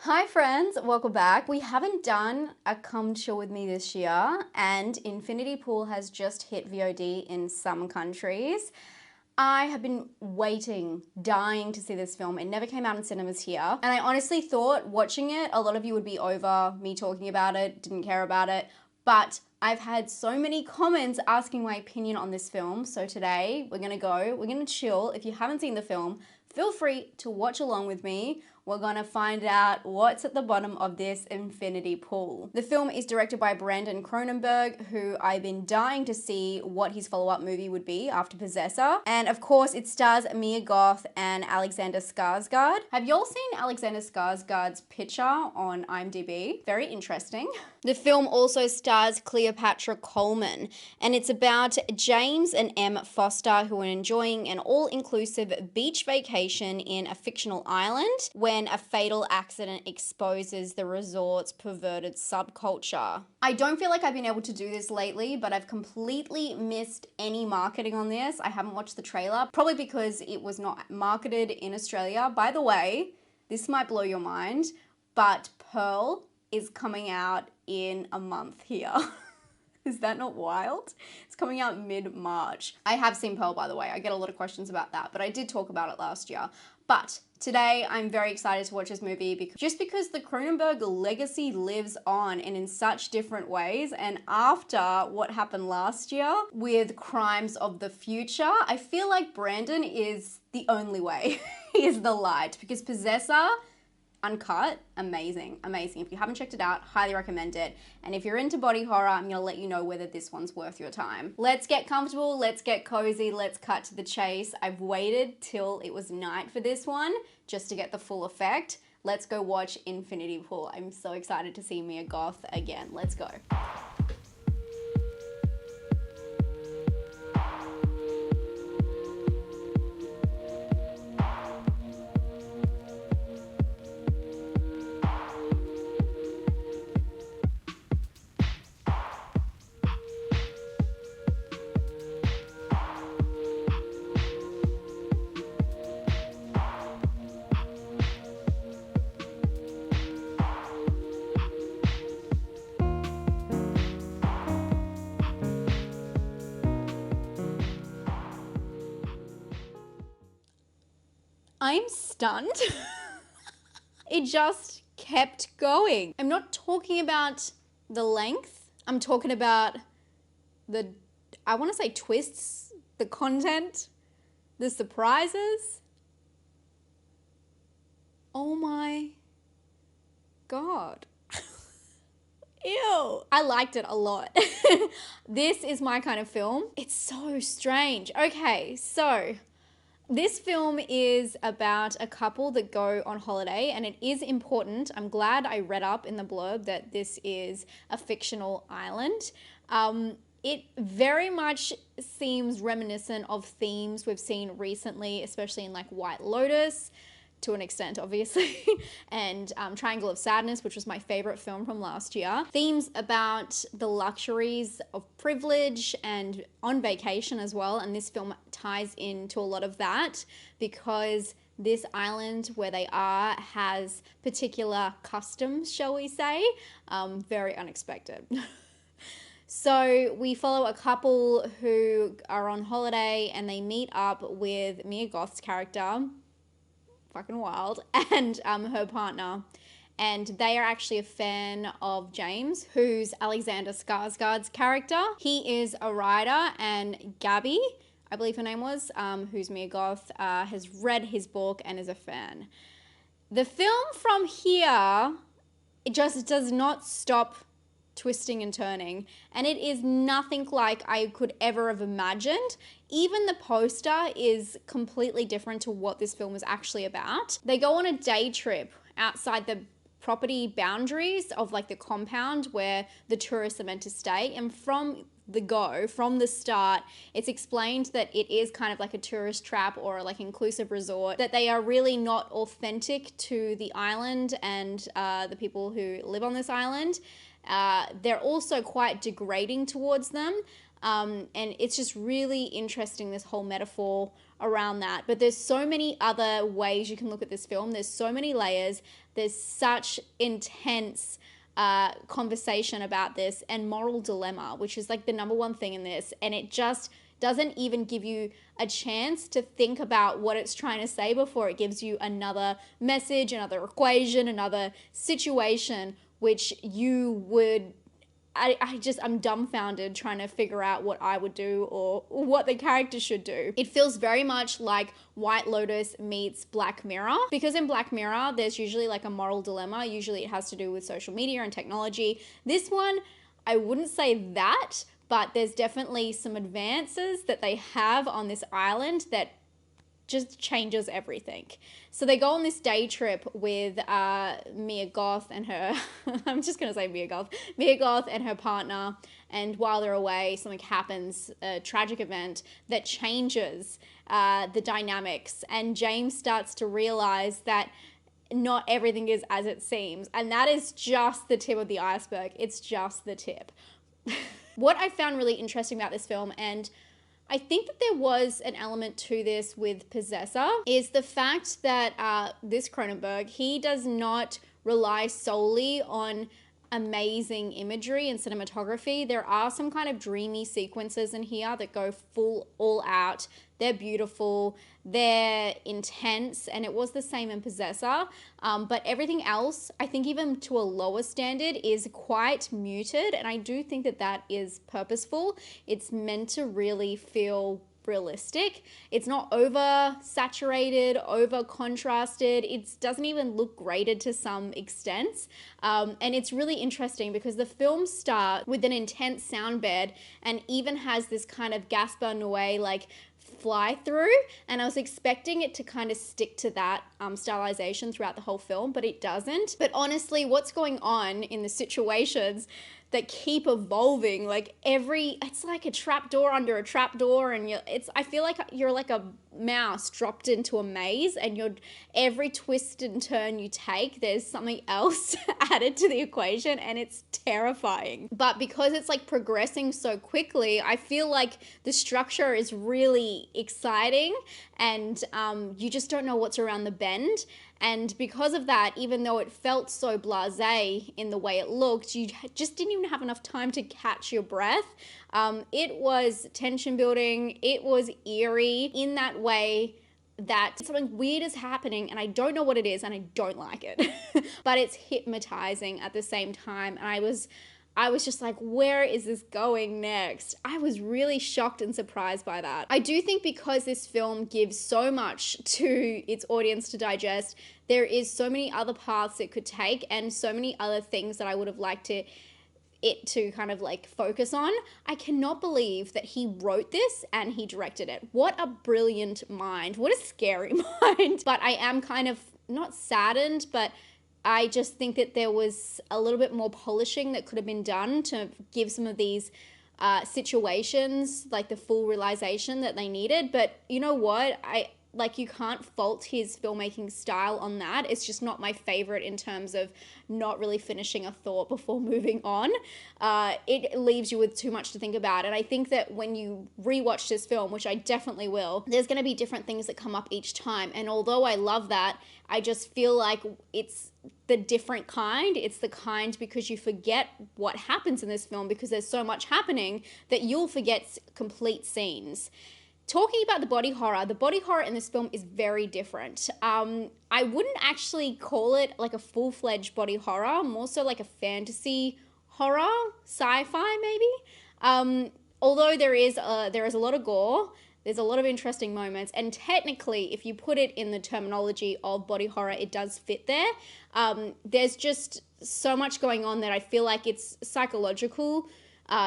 Hi friends, welcome back. We haven't done a Come Chill With Me this year, and Infinity Pool has just hit VOD in some countries. I have been waiting, dying to see this film. It never came out in cinemas here. And I honestly thought watching it, a lot of you would be over me talking about it, didn't care about it. But I've had so many comments asking my opinion on this film. So today we're gonna chill. If you haven't seen the film, feel free to watch along with me. We're gonna find out what's at the bottom of this infinity pool. The film is directed by Brandon Cronenberg, who I've been dying to see what his follow-up movie would be after Possessor. And of course, it stars Mia Goth and Alexander Skarsgård. Have y'all seen Alexander Skarsgård's picture on IMDb? Very interesting. The film also stars Cleopatra Coleman, and it's about James and Em Foster, who are enjoying an all-inclusive beach vacation in a fictional island when a fatal accident exposes the resort's perverted subculture. I don't feel like I've been able to do this lately, but I've completely missed any marketing on this. I haven't watched the trailer, probably because it was not marketed in Australia. By the way, this might blow your mind, but Pearl is coming out in a month here. Is that not wild? It's coming out mid-March. I have seen Pearl, by the way. I get a lot of questions about that, but I did talk about it last year. But today, I'm very excited to watch this movie because the Cronenberg legacy lives on and in such different ways. And after what happened last year with Crimes of the Future, I feel like Brandon is the only way. He is the light, because Possessor, uncut, amazing. If you haven't checked it out, highly recommend it. And if you're into body horror, I'm gonna let you know whether this one's worth your time. Let's get comfortable, let's get cozy, let's cut to the chase. I've waited till it was night for this one just to get the full effect. Let's go watch Infinity Pool. I'm so excited to see Mia Goth again. Let's go. I'm stunned. It just kept going. I'm not talking about the length. I'm talking about the, I want to say twists, the content, the surprises. Oh my God. Ew. I liked it a lot. This is my kind of film. It's so strange. Okay, so this film is about a couple that go on holiday, and it is important. I'm glad I read up in the blurb that this is a fictional island. It very much seems reminiscent of themes we've seen recently, especially in like White Lotus, to an extent, obviously, and Triangle of Sadness, which was my favorite film from last year. Themes about the luxuries of privilege and on vacation as well, and this film ties into a lot of that because this island where they are has particular customs, shall we say, very unexpected. So we follow a couple who are on holiday and they meet up with Mia Goth's character, fucking wild, and her partner, and they are actually a fan of James, who's Alexander Skarsgård's character. He is a writer, and Gabby, I believe her name was, who's Mia Goth, has read his book and is a fan. The film from here, it just does not stop twisting and turning, and it is nothing like I could ever have imagined. Even the poster is completely different to what this film is actually about. They go on a day trip outside the property boundaries of like the compound where the tourists are meant to stay, and from the start, it's explained that it is kind of like a tourist trap or like inclusive resort, that they are really not authentic to the island and the people who live on this island. They're also quite degrading towards them. And it's just really interesting, this whole metaphor around that. But there's so many other ways you can look at this film. There's so many layers. There's such intense conversation about this and moral dilemma, which is like the number one thing in this. And it just doesn't even give you a chance to think about what it's trying to say before it gives you another message, another equation, another situation, which you would, I'm dumbfounded trying to figure out what I would do or what the character should do. It feels very much like White Lotus meets Black Mirror, because in Black Mirror, there's usually like a moral dilemma. Usually it has to do with social media and technology. This one, I wouldn't say that, but there's definitely some advances that they have on this island that just changes everything. So they go on this day trip with Mia Goth and her, I'm just gonna say Mia Goth and her partner, and while they're away, something happens, a tragic event that changes the dynamics, and James starts to realize that not everything is as it seems, and that is just the tip of the iceberg. It's just the tip. What I found really interesting about this film, and I think that there was an element to this with Possessor, is the fact that this Cronenberg, he does not rely solely on amazing imagery and cinematography. There are some kind of dreamy sequences in here that go full all out. They're beautiful, they're intense, and it was the same in Possessor. But everything else, I think even to a lower standard, is quite muted, and I do think that that is purposeful. It's meant to really feel realistic. It's not over saturated, over contrasted. It doesn't even look graded to some extents. And it's really interesting because the film starts with an intense sound bed and even has this kind of Gaspar Noé like fly through, and I was expecting it to kind of stick to that stylization throughout the whole film, but it doesn't. But honestly, what's going on in the situations that keep evolving, like it's like a trapdoor under a trapdoor, and I feel like you're like a mouse dropped into a maze, and every twist and turn you take, there's something else added to the equation, and it's terrifying. But because it's like progressing so quickly, I feel like the structure is really exciting, and you just don't know what's around the bend. And because of that, even though it felt so blasé in the way it looked, you just didn't even have enough time to catch your breath. It was tension building. It was eerie in that way that something weird is happening and I don't know what it is and I don't like it. But it's hypnotizing at the same time. And I was just like, where is this going next? I was really shocked and surprised by that. I do think because this film gives so much to its audience to digest, there is so many other paths it could take and so many other things that I would have liked it to kind of like focus on. I cannot believe that he wrote this and he directed it. What a brilliant mind. What a scary mind. But I am kind of not saddened, but I just think that there was a little bit more polishing that could have been done to give some of these situations like the full realization that they needed. But you know what? You can't fault his filmmaking style on that. It's just not my favorite in terms of not really finishing a thought before moving on. It leaves you with too much to think about. And I think that when you rewatch this film, which I definitely will, there's going to be different things that come up each time. And although I love that, I just feel like it's the different kind. It's the kind because you forget what happens in this film because there's so much happening that you'll forget complete scenes. Talking about the body horror in this film is very different. I wouldn't actually call it like a full-fledged body horror, more so like a fantasy horror, sci-fi maybe. Although there is a lot of gore, there's a lot of interesting moments, and technically, if you put it in the terminology of body horror, it does fit there. There's just so much going on that I feel like it's psychological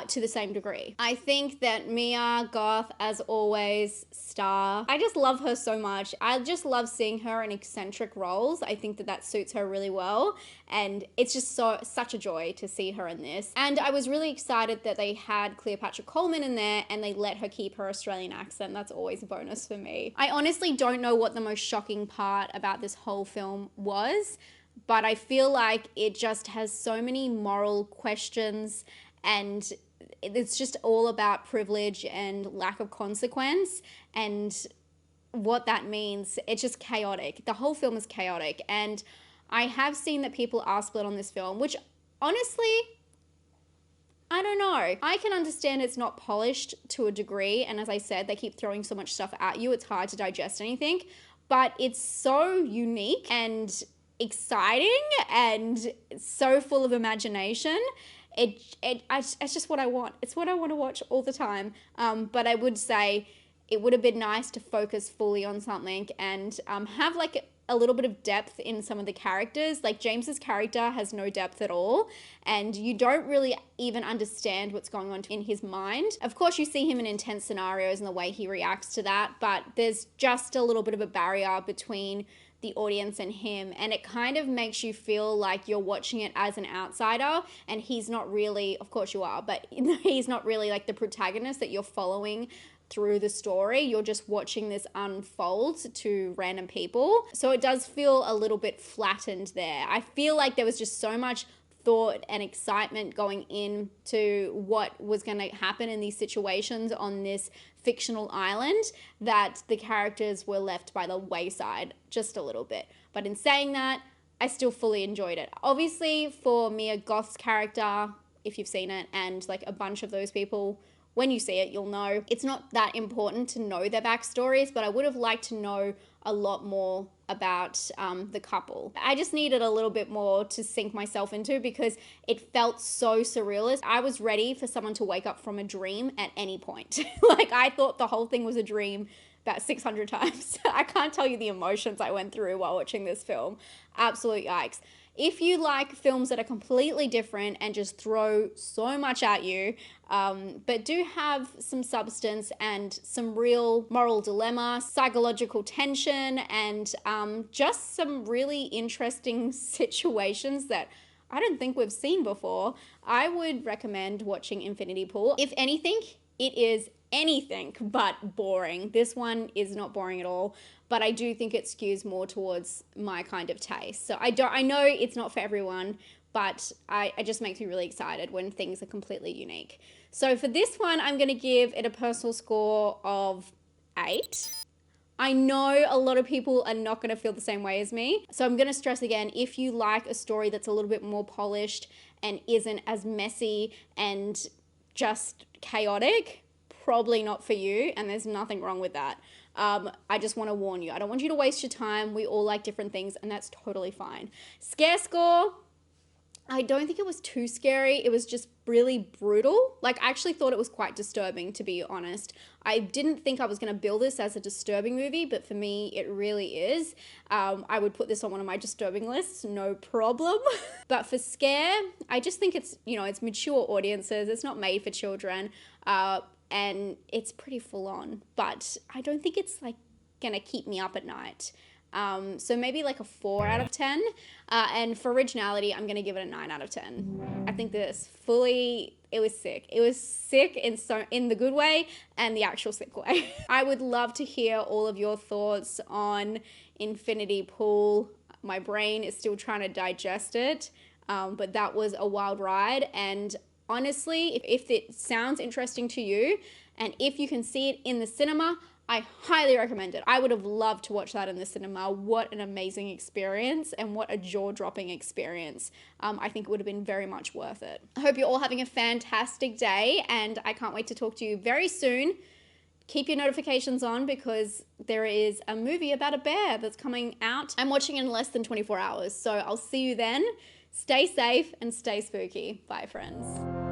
to the same degree. I think that Mia Goth, as always, star. I just love her so much. I just love seeing her in eccentric roles. I think that that suits her really well, and it's just such a joy to see her in this. And I was really excited that they had Cleopatra Coleman in there and they let her keep her Australian accent. That's always a bonus for me. I honestly don't know what the most shocking part about this whole film was, but I feel like it just has so many moral questions, and it's just all about privilege and lack of consequence. And what that means. It's just chaotic. The whole film is chaotic. And I have seen that people are split on this film, which honestly, I don't know. I can understand it's not polished to a degree. And as I said, they keep throwing so much stuff at you. It's hard to digest anything. But it's so unique and exciting and so full of imagination. It's just what I want. It's what I want to watch all the time. But I would say it would have been nice to focus fully on something and have like a little bit of depth in some of the characters. Like James's character has no depth at all, and you don't really even understand what's going on in his mind. Of course, you see him in intense scenarios and the way he reacts to that, but there's just a little bit of a barrier between the audience and him, and it kind of makes you feel like you're watching it as an outsider, and he's not really, of course you are, but he's not really like the protagonist that you're following through the story. You're just watching this unfold to random people. So it does feel a little bit flattened there. I feel like there was just so much thought and excitement going into what was going to happen in these situations on this fictional island that the characters were left by the wayside just a little bit. But in saying that, I still fully enjoyed it. Obviously, for Mia Goth's character, if you've seen it, and like a bunch of those people, when you see it, you'll know it's not that important to know their backstories, but I would have liked to know a lot more about the couple. I just needed a little bit more to sink myself into because it felt so surrealist. I was ready for someone to wake up from a dream at any point. Like I thought the whole thing was a dream about 600 times. I can't tell you the emotions I went through while watching this film. Absolute yikes. If you like films that are completely different and just throw so much at you, but do have some substance and some real moral dilemma, psychological tension, and just some really interesting situations that I don't think we've seen before, I would recommend watching Infinity Pool. If anything, it is anything but boring. This one is not boring at all, but I do think it skews more towards my kind of taste. So I know it's not for everyone, but it just makes me really excited when things are completely unique. So for this one, I'm going to give it a personal score of 8. I know a lot of people are not going to feel the same way as me. So I'm going to stress again, if you like a story that's a little bit more polished and isn't as messy and just chaotic, probably not for you, and there's nothing wrong with that. I just want to warn you. I don't want you to waste your time. We all like different things, and that's totally fine. Scare score, I don't think it was too scary. It was just really brutal. Like, I actually thought it was quite disturbing, to be honest. I didn't think I was going to bill this as a disturbing movie, but for me, it really is. I would put this on one of my disturbing lists, no problem. But for scare, I just think it's, it's mature audiences. It's not made for children. And it's pretty full on, but I don't think it's like gonna keep me up at night. So maybe like a 4 out of 10. And for originality, I'm gonna give it a 9 out of 10. I think this it was sick. It was sick in the good way and the actual sick way. I would love to hear all of your thoughts on Infinity Pool. My brain is still trying to digest it, but that was a wild ride. And honestly, if it sounds interesting to you and if you can see it in the cinema, I highly recommend it. I would have loved to watch that in the cinema. What an amazing experience and what a jaw-dropping experience. I think it would have been very much worth it. I hope you're all having a fantastic day, and I can't wait to talk to you very soon. Keep your notifications on because there is a movie about a bear that's coming out. I'm watching it in less than 24 hours, so I'll see you then. Stay safe and stay spooky. Bye, friends.